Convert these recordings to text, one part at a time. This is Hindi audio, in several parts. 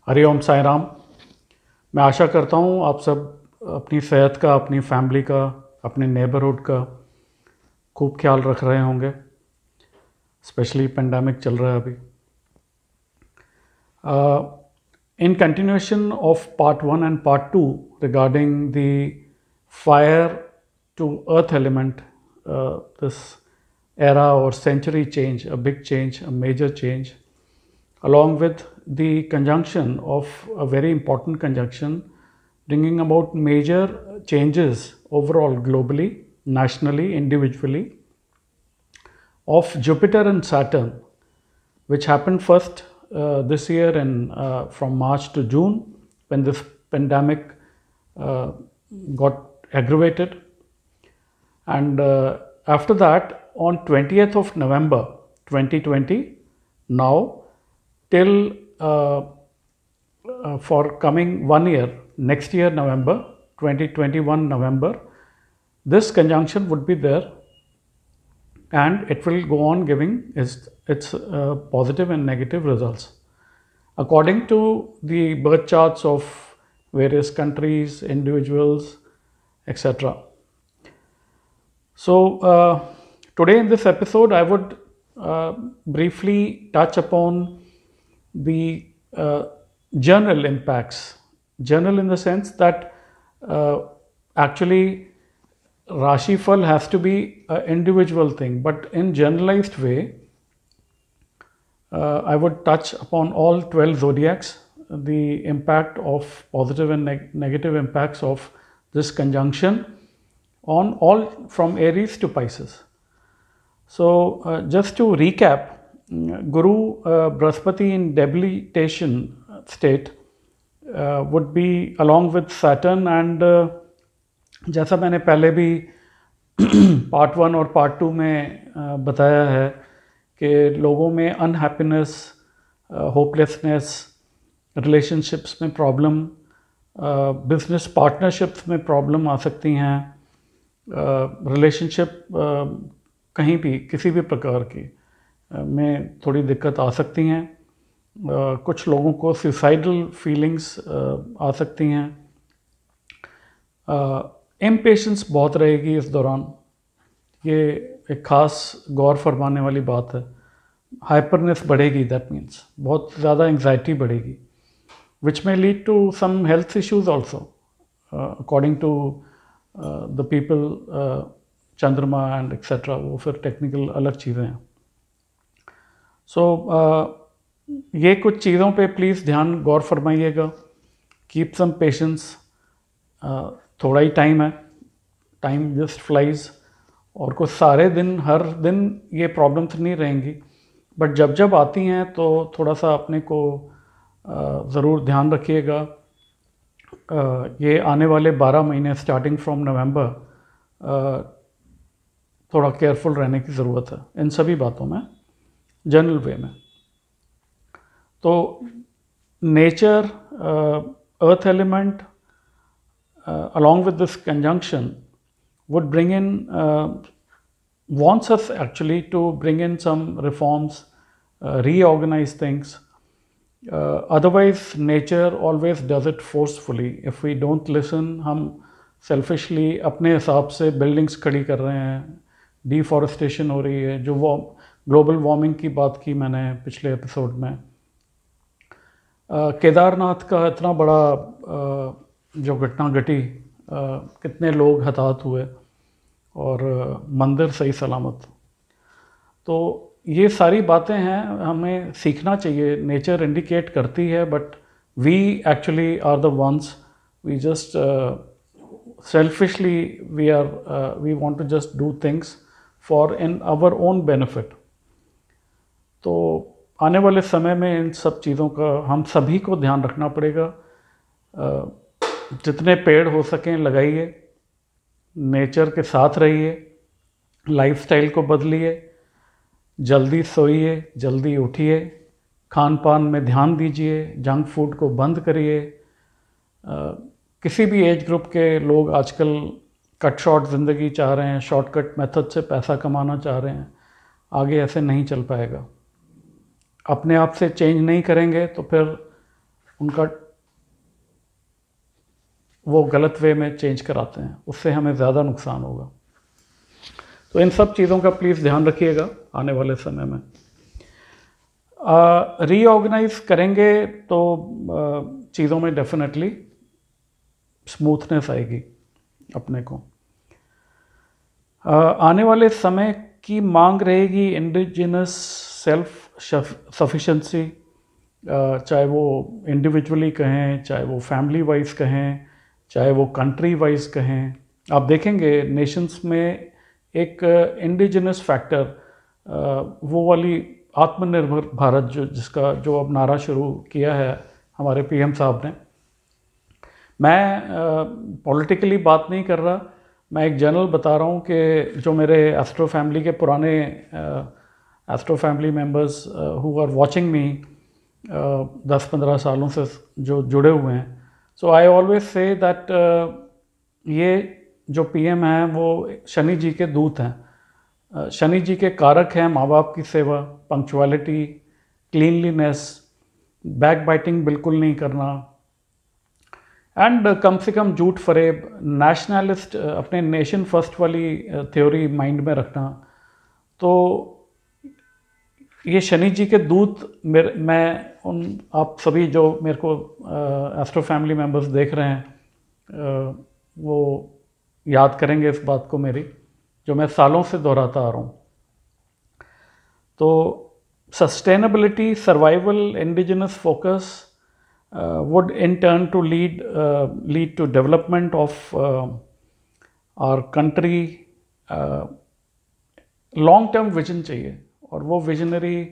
हरिओम साई राम। मैं आशा करता हूँ आप सब अपनी सेहत का, अपनी फैमिली का, अपने नेबरहुड का खूब ख्याल रख रहे होंगे। स्पेशली पेंडेमिक चल रहा है अभी। In continuation of part 1 and part 2 regarding the fire to earth element, this era or century change, a big change, a major change, along with the conjunction of a very important conjunction bringing about major changes overall globally, nationally, individually, of Jupiter and Saturn, which happened first this year and from March to June, when this pandemic got aggravated. And after that, on 20th of November 2020, now till for coming 1 year, next year November 2021 November, this conjunction would be there, and it will go on giving its positive and negative results according to the birth charts of various countries, individuals, etc. So today in this episode I would briefly touch upon the general impacts. General in the sense that actually Rashifal has to be an individual thing, but in generalized way, I would touch upon all 12 zodiacs, the impact of positive and negative impacts of this conjunction on all from Aries to Pisces. So just to recap, Guru Brahaspati in debilitation state would be along with Saturn, and जैसा मैंने पहले भी पार्ट 1 और पार्ट 2 में बताया है कि लोगों में अनहैप्पीनेस, होपलेसनेस, रिलेशनशिप्स में प्रॉब्लम, बिजनेस पार्टनरशिप्स में प्रॉब्लम आ सकती हैं, रिलेशनशिप कहीं भी किसी भी प्रकार की में थोड़ी दिक्कत आ सकती हैं, कुछ लोगों को सुसाइडल फीलिंग्स आ सकती हैं, इम्पेशेंस बहुत रहेगी इस दौरान, ये एक ख़ास गौर फरमाने वाली बात है। हाइपरनेस बढ़ेगी, दैट मीन्स बहुत ज़्यादा एंग्जाइटी बढ़ेगी, विच में lead to some health issues also according to the people, Chandrama and etcetera, वो फिर टेक्निकल अलग चीज़ें हैं। सो ये कुछ चीज़ों पे प्लीज़ ध्यान गौर फरमाइएगा। कीप सम पेशेंस, थोड़ा ही टाइम है, टाइम जस्ट फ्लाइज, और कुछ सारे दिन हर दिन ये प्रॉब्लम्स नहीं रहेंगी, बट जब जब आती हैं तो थोड़ा सा अपने को ज़रूर ध्यान रखिएगा। ये आने वाले 12 महीने स्टार्टिंग फ्रॉम नवंबर थोड़ा केयरफुल रहने की ज़रूरत है इन सभी बातों में, जनरल वे में। तो nature, earth element along with this conjunction would bring in, wants us actually to bring in some reforms, reorganize things. Otherwise nature always does it forcefully. If we don't listen, हम selfishly अपने हिसाब से buildings खड़ी कर रहे हैं, deforestation हो रही है, जो वो ग्लोबल वार्मिंग की बात की मैंने पिछले एपिसोड में। केदारनाथ का इतना बड़ा जो घटना घटी, कितने लोग हताहत हुए और मंदिर सही सलामत। तो ये सारी बातें हैं, हमें सीखना चाहिए। नेचर इंडिकेट करती है, but we actually are the ones, we just selfishly we want to just do things for in our own benefit. तो आने वाले समय में इन सब चीज़ों का हम सभी को ध्यान रखना पड़ेगा। जितने पेड़ हो सकें लगाइए, नेचर के साथ रहिए, लाइफस्टाइल को बदलिए, जल्दी सोइए, जल्दी उठिए, खान पान में ध्यान दीजिए, जंक फूड को बंद करिए। किसी भी एज ग्रुप के लोग आजकल कट शॉर्ट ज़िंदगी चाह रहे हैं, शॉर्टकट मेथड से पैसा कमाना चाह रहे हैं। आगे ऐसे नहीं चल पाएगा। अपने आप से चेंज नहीं करेंगे तो फिर उनका वो गलत वे में चेंज कराते हैं, उससे हमें ज़्यादा नुकसान होगा। तो इन सब चीज़ों का प्लीज़ ध्यान रखिएगा आने वाले समय में। रीऑर्गेनाइज करेंगे तो चीज़ों में डेफिनेटली स्मूथनेस आएगी अपने को। आने वाले समय की मांग रहेगी इंडिजिनस सेल्फ सफिशेंसी, चाहे वो इंडिविजुअली कहें, चाहे वो फैमिली वाइज कहें, चाहे वो कंट्री वाइज कहें। आप देखेंगे नेशंस में एक इंडिजिनस फैक्टर, वो वाली आत्मनिर्भर भारत जो अब नारा शुरू किया है हमारे पीएम साहब ने। मैं पॉलिटिकली बात नहीं कर रहा, मैं एक जनरल बता रहा हूँ कि जो मेरे एस्ट्रो फैमिली के पुराने astro family members who are watching me 10-15 सालों से जो जुड़े हुए हैं, सो आई ऑलवेज से दैट ये जो पीएम हैं वो शनि जी के दूत हैं, शनि जी के कारक हैं माँ बाप की सेवा, पंक्चुअलिटी, क्लीनलीनेस, बैक बाइटिंग बिल्कुल नहीं करना, एंड कम से कम झूठ फरेब, नेशनलिस्ट, अपने नेशन फर्स्ट वाली थ्योरी माइंड में रखना। तो ये शनि जी के दूत मैं उन आप सभी जो मेरे को एस्ट्रो फैमिली मेंबर्स देख रहे हैं वो याद करेंगे इस बात को मेरी, जो मैं सालों से दोहराता आ रहा हूँ। तो sustainability, survival, indigenous focus would in turn to lead to development of our country। Long term vision चाहिए और वो विजनरी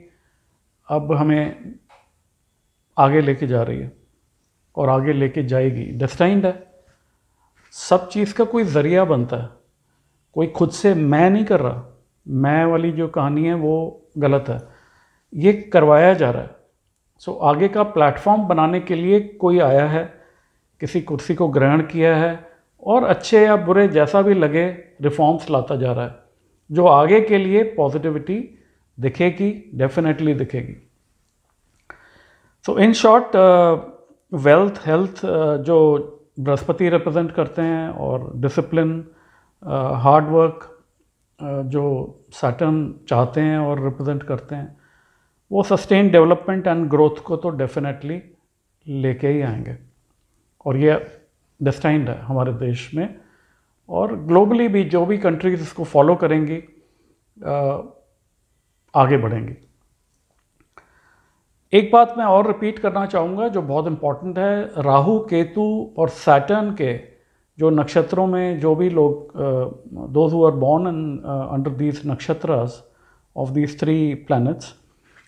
अब हमें आगे लेके जा रही है और आगे लेके जाएगी, डेस्टाइन्ड है। सब चीज़ का कोई ज़रिया बनता है, कोई खुद से मैं नहीं कर रहा, मैं वाली जो कहानी है वो गलत है, ये करवाया जा रहा है। सो आगे का प्लेटफॉर्म बनाने के लिए कोई आया है, किसी कुर्सी को ग्रहण किया है और अच्छे या बुरे जैसा भी लगे रिफॉर्म्स लाता जा रहा है, जो आगे के लिए पॉजिटिविटी दिखेगी, डेफिनेटली दिखेगी। सो इन शॉर्ट, वेल्थ, हेल्थ जो बृहस्पति रिप्रेजेंट करते हैं और डिसिप्लिन, हार्ड वर्क जो सैटर्न चाहते हैं और रिप्रेजेंट करते हैं, वो सस्टेन डेवलपमेंट एंड ग्रोथ को तो डेफिनेटली लेके ही आएंगे और ये डेस्टाइन्ड है हमारे देश में और ग्लोबली भी। जो भी कंट्रीज इसको फॉलो करेंगी आगे बढ़ेंगी। एक बात मैं और रिपीट करना चाहूँगा जो बहुत इम्पॉर्टेंट है, राहु, केतु और सैटर्न के जो नक्षत्रों में जो भी लोग those who are born under these nakshatras of these 3 planets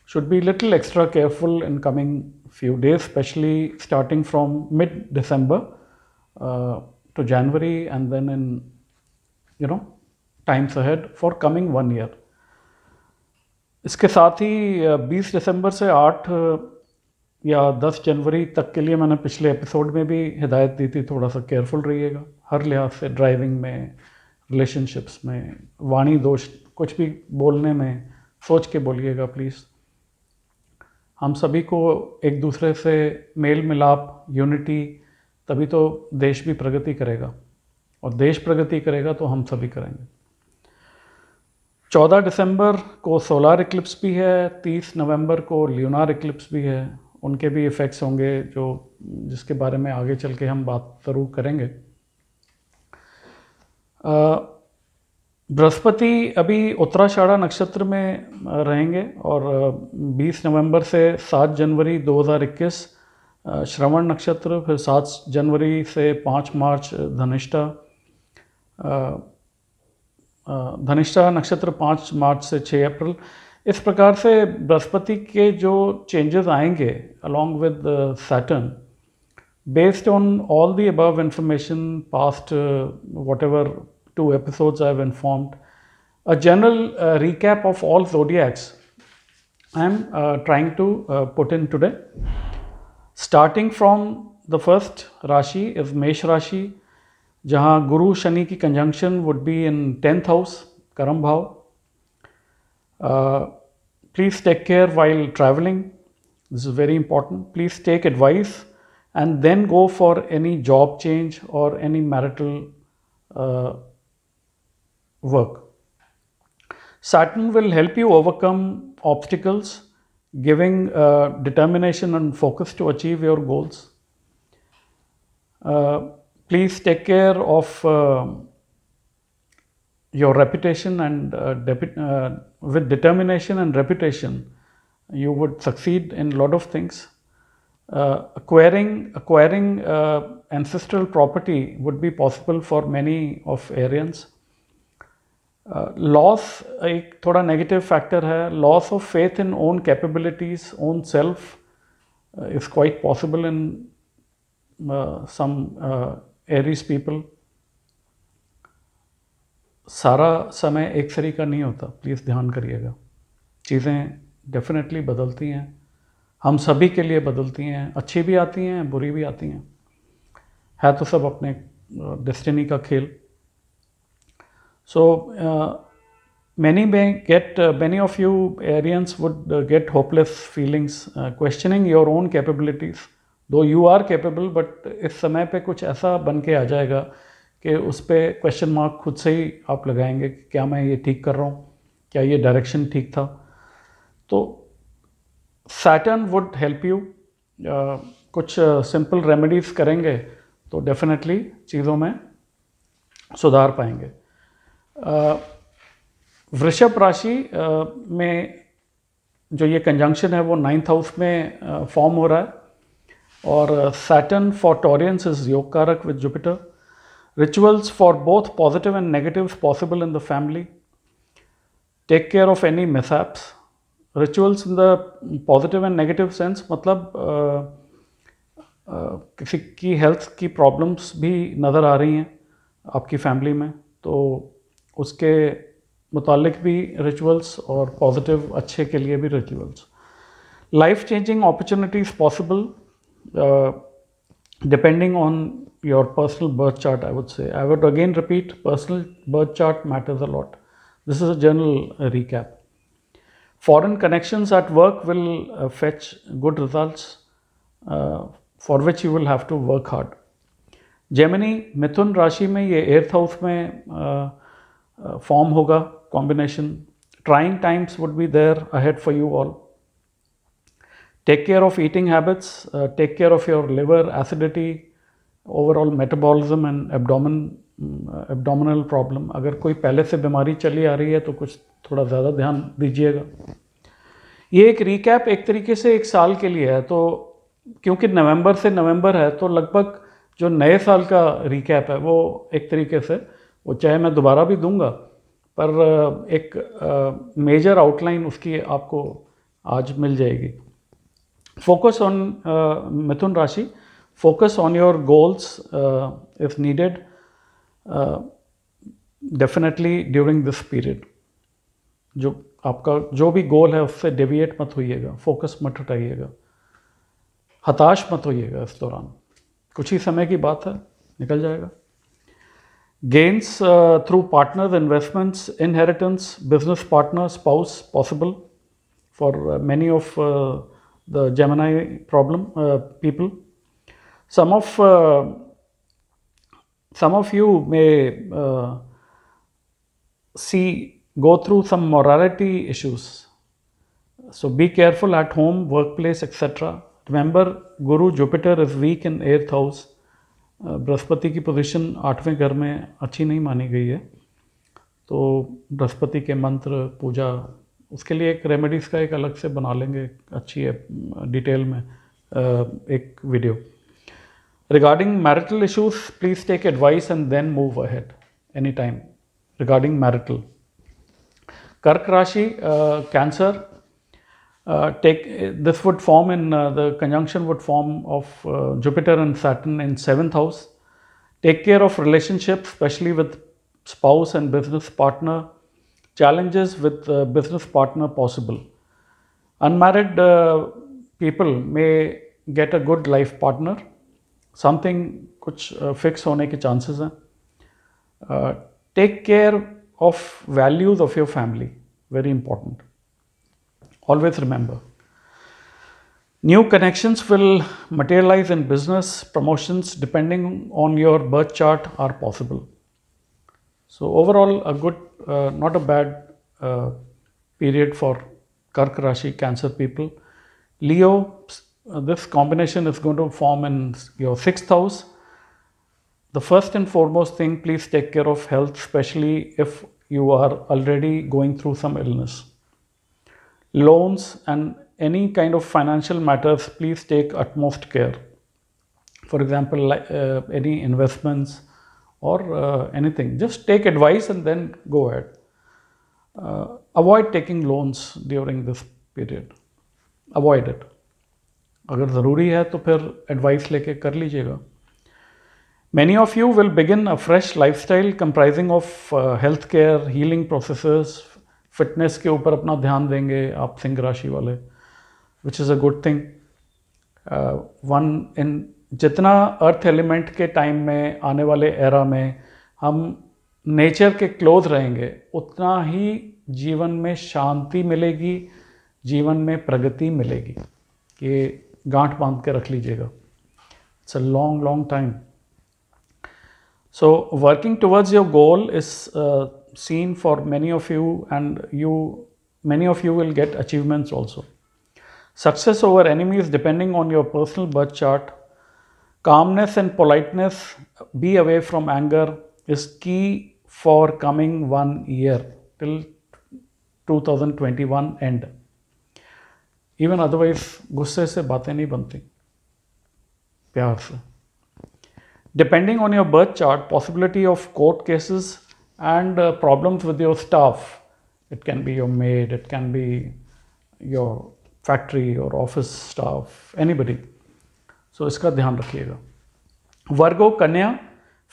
should be little extra careful in coming few days, especially starting from mid-December to January and then in times ahead for coming 1 year। इसके साथ ही 20 दिसंबर से 8 या 10 जनवरी तक के लिए मैंने पिछले एपिसोड में भी हिदायत दी थी, थोड़ा सा केयरफुल रहिएगा हर लिहाज से, ड्राइविंग में, रिलेशनशिप्स में, वाणी दोष, कुछ भी बोलने में सोच के बोलिएगा प्लीज़। हम सभी को एक दूसरे से मेल मिलाप, यूनिटी, तभी तो देश भी प्रगति करेगा और देश प्रगति करेगा तो हम सभी करेंगे। 14 दिसंबर को सोलार इक्लिप्स भी है, 30 नवंबर को ल्यूनार इक्लिप्स भी है, उनके भी इफ़ेक्ट्स होंगे जिसके बारे में आगे चल के हम बात ज़रूर करेंगे। बृहस्पति अभी उत्तराषाढ़ा नक्षत्र में रहेंगे और 20 नवंबर से 7 जनवरी 2021 श्रवण नक्षत्र, फिर 7 जनवरी से 5 मार्च धनिष्ठा नक्षत्र, 5 मार्च से 6 अप्रैल। इस प्रकार से बृहस्पति के जो चेंजेस आएंगे along with Saturn, based on all the above information past whatever 2 episodes I have informed, a general recap of all zodiacs I am trying to put in today. Starting from the first Rashi is Mesh Rashi, जहाँ गुरु शनि की conjunction would be in 10th house, Karam Bhav. Please take care while traveling, This is very important. Please take advice and then go for any job change or any marital work. Saturn will help you overcome obstacles, giving determination and focus to achieve your goals. Please take care of your reputation, and with determination and reputation, you would succeed in a lot of things. Acquiring ancestral property would be possible for many of Aryans. Loss एक थोड़ा नेगेटिव फैक्टर है. Loss of faith in own capabilities, own self is quite possible in some Aries people. सारा समय एक सरी का नहीं होता, प्लीज़ ध्यान करिएगा. चीज़ें डेफिनेटली बदलती हैं, हम सभी के लिए बदलती हैं, अच्छी भी आती हैं, बुरी भी आती हैं. है तो सब अपने डेस्टिनी का खेल. So many of you Aryans would get hopeless feelings, questioning your own capabilities, though you are capable, but इस समय पे कुछ ऐसा बन के आ जाएगा कि उस पर क्वेश्चन मार्क खुद से ही आप लगाएंगे कि क्या मैं ये ठीक कर रहा हूँ, क्या ये डायरेक्शन ठीक था. तो Saturn would help you. कुछ सिंपल रेमेडीज करेंगे तो डेफिनेटली चीज़ों में सुधार पाएंगे. वृषभ राशि में जो ये कंजंक्शन है वो 9th हाउस में फॉर्म हो रहा है, और Saturn for Taureans is yoga karaka with Jupiter. Rituals for both positive and negatives possible in the family. Take care of any mishaps. Rituals in the positive and negative sense मतलब किसी की हेल्थ की प्रॉब्लम्स भी नज़र आ रही हैं आपकी फैमिली में, तो उसके मुतालिक भी रिचुअल्स, और पॉजिटिव अच्छे के लिए भी rituals. Life changing opportunities possible depending on your personal birth chart. I would say, I would again repeat, personal birth chart matters a lot. This is a general recap. Foreign connections at work will fetch good results for which you will have to work hard. Gemini Mithun राशि में ये 8th हाउस में फॉर्म होगा combination. Trying times would be there ahead for you all. Take care of eating habits, take care of your liver, acidity, overall metabolism and abdominal problem. अगर कोई पहले से बीमारी चली आ रही है तो कुछ थोड़ा ज़्यादा ध्यान दीजिएगा. ये एक रिकैप एक तरीके से एक साल के लिए है, तो क्योंकि नवंबर से नवंबर है तो लगभग जो नए साल का रिकैप है वो एक तरीके से, वो चाहे मैं दोबारा भी दूंगा, पर एक मेजर आउटलाइन उसकी आपको आज मिल जाएगी. फोकस ऑन मिथुन राशि, focus on your goals if needed definitely during this period. जो आपका जो भी गोल है उससे डेविएट मत होइएगा, फोकस मत हटाइएगा, हताश मत होइएगा इस दौरान. कुछ ही समय की बात है, निकल जाएगा. Gains through partners, investments, inheritance, business partner, spouse possible for many of the Gemini people. Some of you may go through some morality issues. So be careful at home, workplace, etc. Remember, Guru Jupiter is weak in 8th house. Brihaspati की पोजीशन 8वें घर में अच्छी नहीं मानी गई है, तो बृहस्पति के मंत्र पूजा उसके लिए एक रेमेडीज़ का एक अलग से बना लेंगे, अच्छी है डिटेल में एक video. Regarding marital issues, please take advice and then move ahead any time regarding marital. Kark rashi, Cancer, this would form in the conjunction would form of Jupiter and Saturn in 7th house. Take care of relationships, especially with spouse and business partner. Challenges with business partner possible. Unmarried people may get a good life partner. Something कुछ fix होने के chances हैं. Take care of values of your family. Very important. Always remember. New connections will materialize in business. Promotions depending on your birth chart are possible. So overall a good, not a bad period for Kark Rashi Cancer people. Leo, this combination is going to form in your 6th house. The first and foremost thing, please take care of health, especially if you are already going through some illness. Loans and any kind of financial matters, please take utmost care. For example, any investments or anything, just take advice and then go ahead. Avoid taking loans during this period. Avoid it. अगर ज़रूरी है तो फिर एडवाइस लेके कर लीजिएगा. Many of you will begin a fresh lifestyle comprising of health care, healing processes. Fitness के ऊपर अपना ध्यान देंगे आप सिंह राशि वाले, which is a good thing. One in जितना अर्थ एलिमेंट के टाइम में आने वाले एरा में हम नेचर के क्लोज रहेंगे, उतना ही जीवन में शांति मिलेगी, जीवन में प्रगति मिलेगी. ये गांठ बांध के रख लीजिएगा. It's a long long time. So working towards your goal is seen for many of you, and many of you will get achievements also. Success over enemies depending on your personal birth chart. Calmness and politeness, be away from anger, is key for coming 1 year till 2021 end. Even otherwise गुस्से से बातें नहीं बनती, प्यार से. Depending on your birth chart, possibility of court cases and problems with your staff. It can be your maid, it can be your factory or office staff, anybody. So इसका ध्यान रखिएगा. Virgo, Kanya,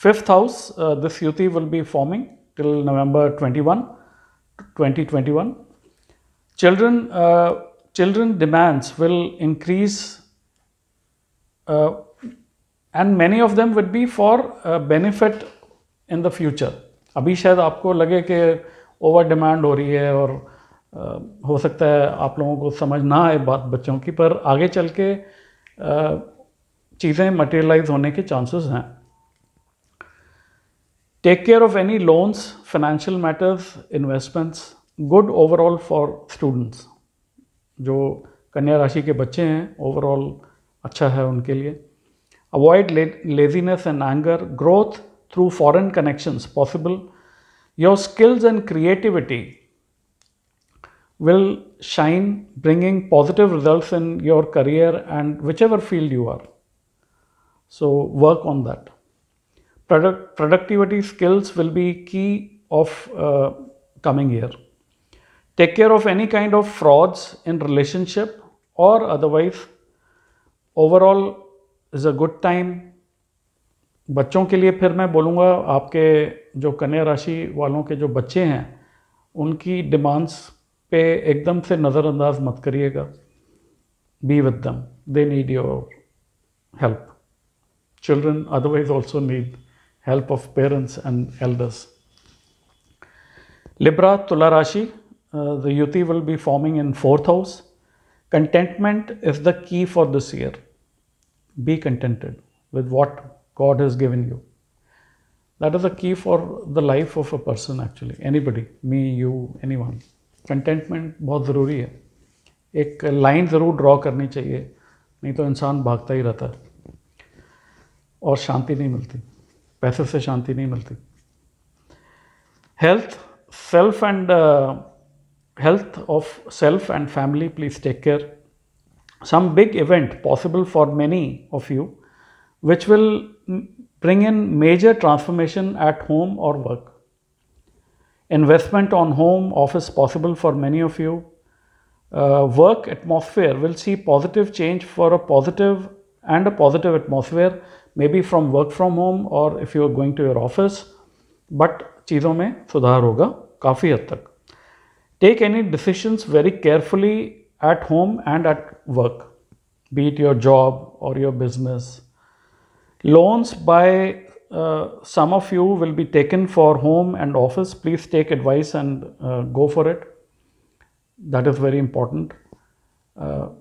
5th house, this Yuti will be forming till November 2021. Children demands will increase, and many of them would be for benefit in the future. अभी शायद आपको लगे कि ओवर डिमांड हो रही है और हो सकता है आप लोगों को समझ ना आए बात बच्चों की, पर आगे चल के चीज़ें मटेरियलाइज होने के चांसेस हैं. Take care of any loans, financial matters, investments. Good overall for students. जो कन्या राशि के बच्चे हैं, ओवरऑल अच्छा है उनके लिए. Avoid laziness and anger. Growth through foreign connections possible. Your skills and creativity will shine, bringing positive results in your career and whichever field you are. So work on that. Productivity skills will be key of coming year. Take care of any kind of frauds in relationship or otherwise. Overall is a good time. बच्चों के लिए फिर मैं बोलूँगा, आपके जो कन्या राशि वालों के जो बच्चे हैं उनकी डिमांड्स पे एकदम से नज़रअंदाज मत करिएगा. Be with them, they need your help. Children otherwise also need help of parents and elders. Libra, Tula Rashi, the Yuti will be forming in 4th house. Contentment is the key for this year. Be contented with what God has given you. That is the key for the life of a person actually. Anybody, me, you, anyone. Contentment बहुत ज़रूरी है. एक लाइन ज़रूर ड्रॉ करनी चाहिए, नहीं तो इंसान भागता ही रहता है और शांति नहीं मिलती. पैसे से शांति नहीं मिलती. Health, health of self and family, please take care. Some big event possible for many of you, which will bring in major transformation at home or work. Investment on home, office possible for many of you. Work atmosphere will see positive change for a positive atmosphere, maybe from work from home or if you are going to your office. But चीज़ों में सुधार होगा काफ़ी हद तक. Take any decisions very carefully at home and at work, be it your job or your business. Loans by some of you will be taken for home and office. Please take advice and go for it. That is very important.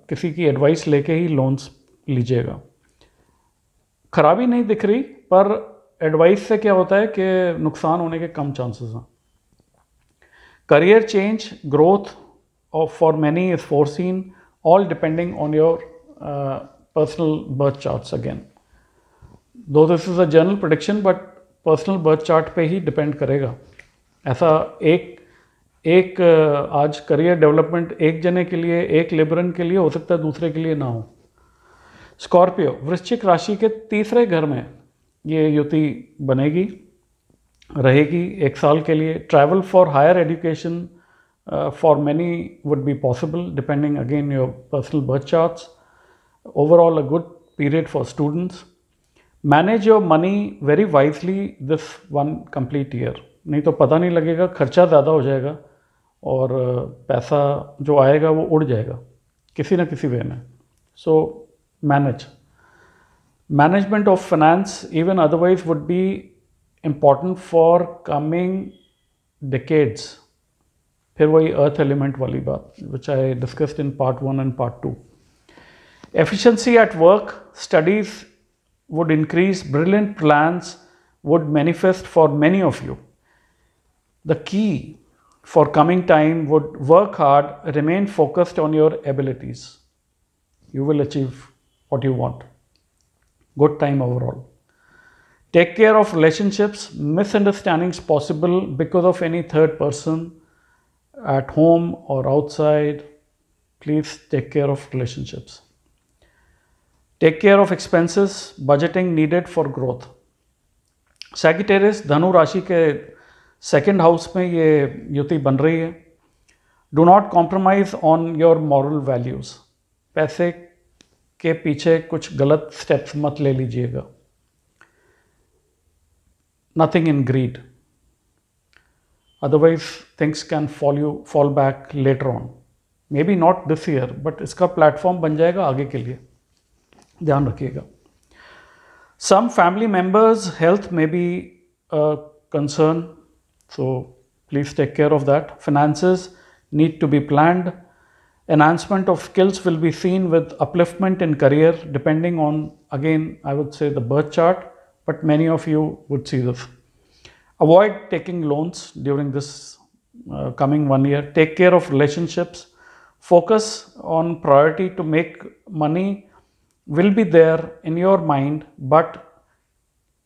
किसी की एडवाइस लेके ही लोन्स लीजिएगा। खराबी नहीं दिख रही, पर एडवाइस से क्या होता है कि नुकसान होने के कम चांसेस हैं। Career change, growth of for many is foreseen, all depending on your personal birth charts again. Though this is a general prediction, but personal birth chart पे ही depend करेगा। ऐसा एक आज करियर डेवलपमेंट एक जने के लिए, एक लिबरन के लिए हो सकता है, दूसरे के लिए ना हो। स्कॉर्पियो, वृश्चिक राशि के तीसरे घर में ये युति बनेगी, रहेगी 1 साल के लिए। Travel for higher education for many would be possible, depending again your personal birth charts. Overall a good period for students. Manage your money very wisely this one complete year, नहीं तो पता नहीं लगेगा, खर्चा ज़्यादा हो जाएगा और पैसा जो आएगा वो उड़ जाएगा किसी ना किसी वे में। So management of finance even otherwise would be important for coming decades। फिर वही अर्थ एलिमेंट वाली बात which I discussed in part 1 and part 2। Efficiency at work, studies would increase, brilliant plans would manifest for many of you. The key for coming time would work hard, remain focused on your abilities, you will achieve what you want. Good time overall. Take care of relationships, misunderstandings possible because of any third person at home or outside. Please take care of relationships. Take care of expenses, budgeting needed for growth. Sagittarius, धनु राशि के सेकेंड हाउस में ये युति बन रही है। Do not compromise on your moral values. पैसे के पीछे कुछ गलत स्टेप्स मत ले लीजिएगा। Nothing in greed. Otherwise things can fall back later on, maybe not this year, but इसका प्लेटफॉर्म बन जाएगा आगे के लिए, ध्यान रखिएगा। Some family members health may be a concern, so please take care of that. Finances need to be planned. Enhancement of skills will be seen with upliftment in career, depending on, again I would say, the birth chart, but many of you would see this. Avoid taking loans during this coming 1 year. Take care of relationships. Focus on priority to make money will be there in your mind, but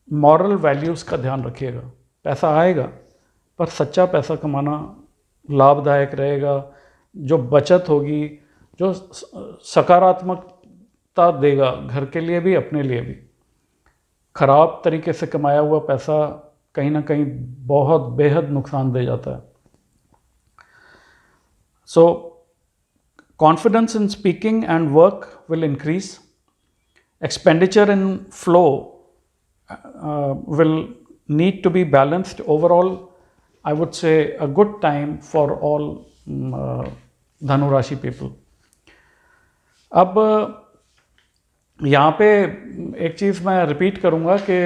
moral values का ध्यान रखिएगा। पैसा आएगा, पर सच्चा पैसा कमाना लाभदायक रहेगा। जो बचत होगी, जो सकारात्मकता देगा घर के लिए भी, अपने लिए भी। खराब तरीके से कमाया हुआ पैसा कहीं ना कहीं बहुत बेहद नुकसान दे जाता है। So confidence in speaking and work will increase. Expenditure in flow will need to be balanced. Overall I would say a good time for all Dhanu rashi people. अब यहाँ पे एक चीज़ मैं रिपीट करूँगा कि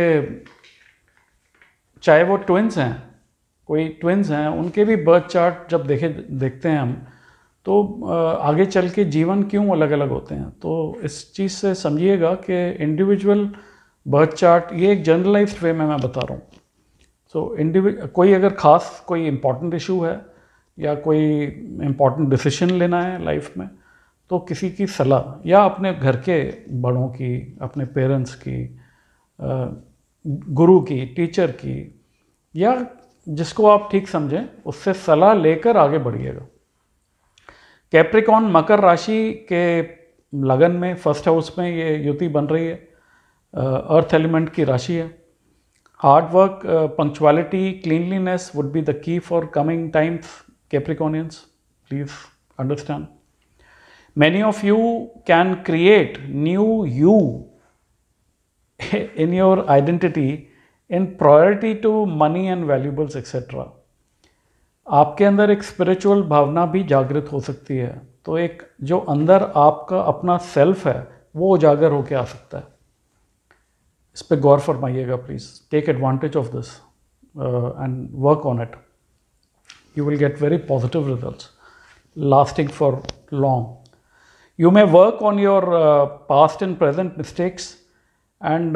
चाहे वो ट्विन्स हैं, कोई ट्विन्स हैं, उनके भी बर्थ चार्ट जब देखते हैं हम, तो आगे चल के जीवन क्यों अलग अलग होते हैं। तो इस चीज़ से समझिएगा कि इंडिविजुअल बर्थ चार्ट, ये एक जनरलाइज्ड वे में मैं बता रहा हूँ। सो कोई अगर ख़ास कोई इम्पॉर्टेंट इशू है या कोई इम्पॉर्टेंट डिसीजन लेना है लाइफ में, तो किसी की सलाह या अपने घर के बड़ों की, अपने पेरेंट्स की, गुरु की, टीचर की, या जिसको आप ठीक समझें उससे सलाह लेकर आगे बढ़िएगा। कैप्रिकॉन, मकर राशि के लगन में फर्स्ट हाउस में ये युति बन रही है, अर्थ एलिमेंट की राशि है। Hard work, punctuality, cleanliness would be the key for coming times. Capricornians, please understand. Many of you can create new you in your identity in priority to money and valuables etc. आपके अंदर एक स्पिरिचुअल भावना भी जागृत हो सकती है, तो एक जो अंदर आपका अपना सेल्फ है वो उजागर होकर आ सकता है। इस पर गौर फरमाइएगा please. Take advantage of this and work on it. You will get very positive results lasting for long. You may work on your past and present mistakes, and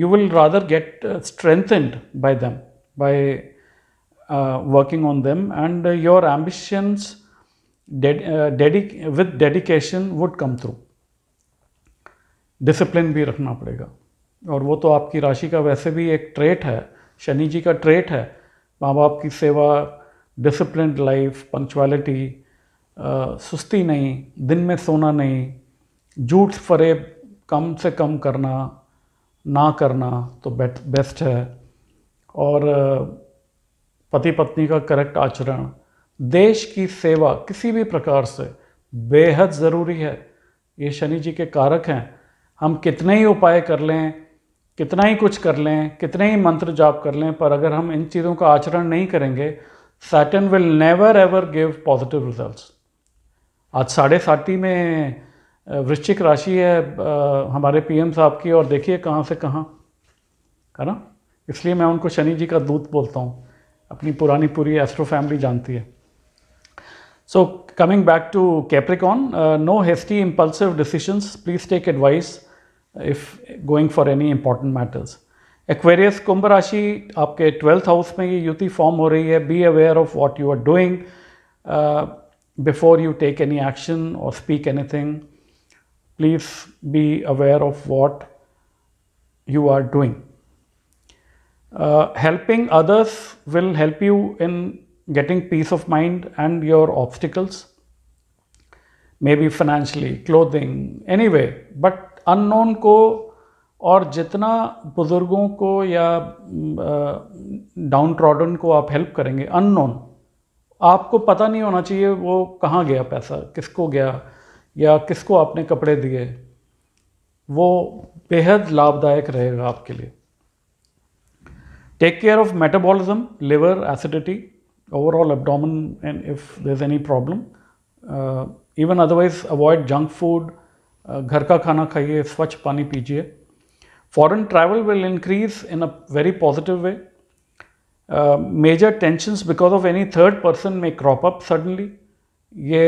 you will rather get strengthened by them, by working on them, and your ambitions with dedication would come through. Discipline भी रखना पड़ेगा, और वो तो आपकी राशि का वैसे भी एक ट्रेट है, शनि जी का ट्रेट है, माँ बाप की सेवा, डिसिप्लिन लाइफ, पंक्चुअलिटी, सुस्ती नहीं, दिन में सोना नहीं, झूठ फरेब कम से कम करना, ना करना तो बेस्ट है, और पति पत्नी का करेक्ट आचरण, देश की सेवा किसी भी प्रकार से बेहद ज़रूरी है। ये शनि जी के कारक हैं। हम कितने ही उपाय कर लें, कितना ही कुछ कर लें, कितने ही मंत्र जाप कर लें, पर अगर हम इन चीज़ों का आचरण नहीं करेंगे, Saturn will never ever give positive results. आज 7.5 में वृश्चिक राशि है हमारे पीएम साहब की, और देखिए कहाँ से कहाँ, है ना। इसलिए मैं उनको शनि जी का दूत बोलता हूँ, अपनी पुरानी पूरी एस्ट्रो फैमिली जानती है। So coming back to Capricorn, no hasty impulsive decisions, please take advice if going for any important matters. Aquarius, Kumbh राशि, आपके 12th हाउस में ये युति फॉर्म हो रही है। Be aware of what you are doing before you take any action और speak anything. Please be aware of what you are doing. Helping others will help you in getting peace of mind and your obstacles, maybe financially, clothing, anyway, but unknown को, और जितना बुजुर्गों को या डाउन ट्रॉडन को आप हेल्प करेंगे, अननोन, आपको पता नहीं होना चाहिए वो कहाँ गया पैसा, किसको गया, या किसको आपने कपड़े दिए, वो बेहद लाभदायक रहेगा आपके लिए। Take care of metabolism, liver, acidity, overall abdomen, and if there's any problem. Even otherwise, avoid junk food. घर का खाना खाइए, स्वच्छ पानी पीजिए। Foreign travel will increase in a very positive way. Major tensions because of any third person may crop up suddenly. ये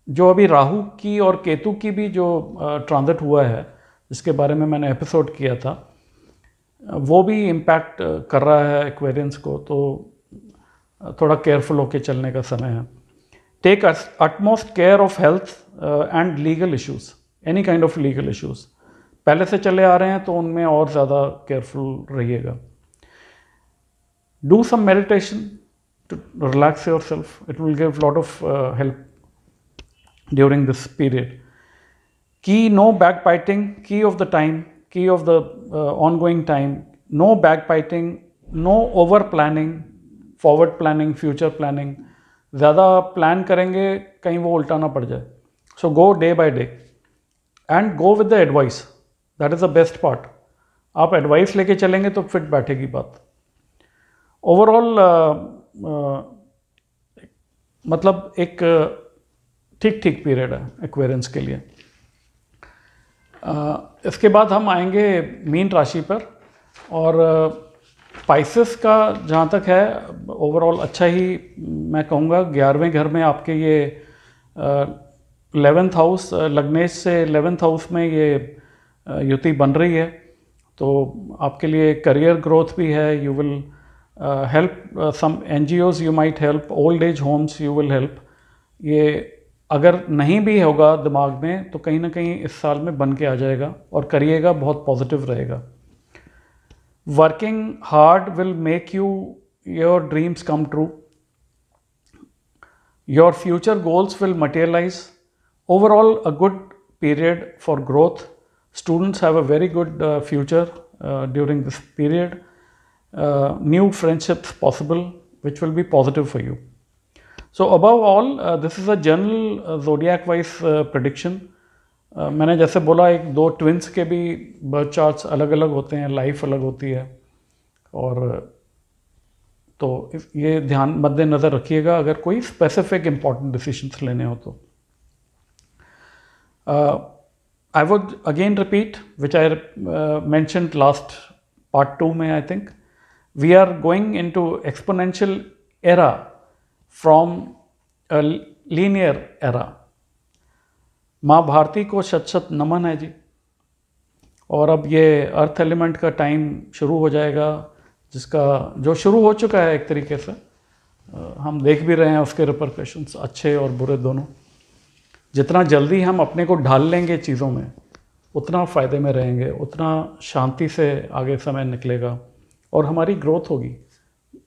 जो अभी राहु की और केतु की भी जो ट्रांजिट हुआ है, जिसके बारे में मैंने एपिसोड किया था, वो भी इम्पैक्ट कर रहा है एक्वेरियंस को, तो थोड़ा केयरफुल होके चलने का समय है। Take utmost care of health and legal issues, any kind of legal issues पहले से चले आ रहे हैं तो उनमें और ज़्यादा केयरफुल रहिएगा। Do some meditation to relax your self, it will give lot of help during this period. Key no backbiting, key of the time, key of the ongoing time, no backbiting, no over planning, forward planning, future planning। ज़्यादा प्लान करेंगे कहीं वो उल्टा ना पड़ जाए। So go day by day and go with the advice, that is the best part. आप एडवाइस लेके चलेंगे तो फिट बैठेगी बात। ओवरऑल मतलब एक ठीक ठीक पीरियड है एक्वेरियंस के लिए। इसके बाद हम आएंगे मीन राशि पर, और स्पाइसेस का जहाँ तक है ओवरऑल अच्छा ही मैं कहूँगा। 11वें घर में आपके ये 11th हाउस, लग्नेश से 11th हाउस में ये युति बन रही है, तो आपके लिए करियर ग्रोथ भी है। You will help some NGOs, you might help old age homes, you will help. ये अगर नहीं भी होगा दिमाग में तो कहीं ना कहीं इस साल में बन के आ जाएगा, और करिएगा, बहुत पॉजिटिव रहेगा। Working hard will make you your dreams come true. Your future goals will materialise. Overall a good period for growth. Students have a very good future during this period. New friendships possible which will be positive for you. So above all, this is a general zodiac wise prediction. मैंने जैसे बोला, एक दो ट्विंस के भी बर्थ चार्ट्स अलग अलग होते हैं, लाइफ अलग होती है, और तो ये ध्यान मद्देनज़र रखिएगा अगर कोई स्पेसिफिक इम्पॉर्टेंट डिसीजंस लेने हो तो। I would again repeat which I mentioned last part 2 में, I think we are going into exponential era from a linear era, माँ भारती को शत शत नमन है जी। और अब ये अर्थ एलिमेंट का टाइम शुरू हो जाएगा, जिसका जो शुरू हो चुका है एक तरीके से, हम देख भी रहे हैं उसके रिपरकशंस, अच्छे और बुरे दोनों। जितना जल्दी हम अपने को ढाल लेंगे चीज़ों में, उतना फ़ायदे में रहेंगे, उतना शांति से आगे समय निकलेगा और हमारी ग्रोथ होगी,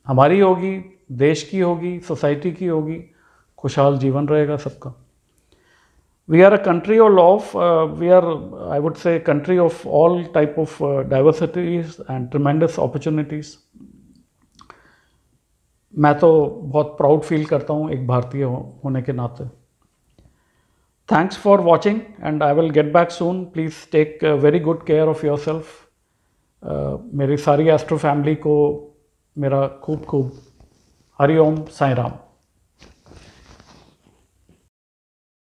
हमारी होगी, देश की होगी, सोसाइटी की होगी, खुशहाल जीवन रहेगा सबका। We are a country we are, I would say, country of all type of diversities and tremendous opportunities. मैं तो बहुत प्राउड फील करता हूँ एक भारतीय होने के नाते। Thanks for watching and I will get back soon. Please take very good care of yourself. मेरी सारी एस्ट्रो फैमिली को मेरा खूब खूब हरि ओम साईं राम।